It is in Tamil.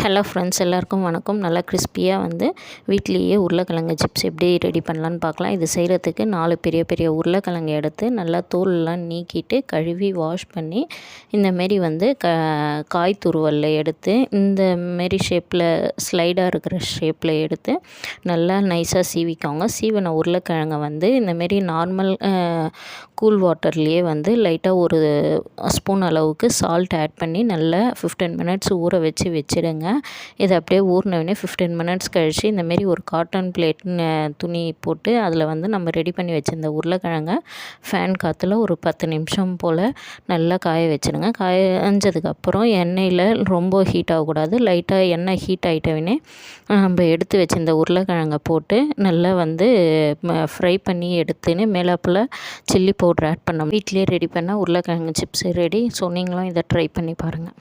ஹலோ ஃப்ரெண்ட்ஸ், எல்லாருக்கும் வணக்கம். நல்லா கிறிஸ்பியாக வீட்லேயே உருளைக்கிழங்கு சிப்ஸ் எப்படி ரெடி பண்ணலான்னு பார்க்கலாம். இது செய்கிறதுக்கு 4 பெரிய பெரிய உருளைக்கிழங்கு எடுத்து நல்லா தோலெலாம் நீக்கிட்டு கழுவி வாஷ் பண்ணி இந்தமாரி காய் துருவலில் எடுத்து இந்தமாரி ஷேப்பில் ஸ்லைடாக இருக்கிற ஷேப்பில் எடுத்து நல்லா நைஸாக சீவிக்கோங்க. சீவின உருளைக்கிழங்கை இந்தமாரி நார்மல் கூல் வாட்டர்லேயே லைட்டாக ஒரு ஸ்பூன் அளவுக்கு சால்ட் ஆட் பண்ணி நல்லா 15 மினிட்ஸ் ஊற வச்சுடுங்க. இதை அப்படியே ஊறினோடனே 15 மினிட்ஸ் கழித்து இந்தமாரி ஒரு காட்டன் பிளேட் துணி போட்டு அதில் நம்ம ரெடி பண்ணி வச்சுருந்த உருளைக்கிழங்க ஃபேன் காற்றுல ஒரு 10 நிமிஷம் போல் நல்லா காய வச்சுடுங்க. காயஞ்சதுக்கப்புறம் எண்ணெயில் ரொம்ப ஹீட் ஆகக்கூடாது, லைட்டாக எண்ணெய் ஹீட் ஆகிட்டோடனே நம்ம எடுத்து வச்சுருந்த உருளைக்கிழங்கை போட்டு நல்லா ஃப்ரை பண்ணி எடுத்துன்னு மேலாப்பில் சில்லி பவுடர் ஆட் பண்ணோம். வீட்டிலே ரெடி பண்ண உருளைக்கிழங்கு சிப்ஸ் ரெடி. ஸோ நீங்களும் இதை ட்ரை பண்ணி பாருங்கள்.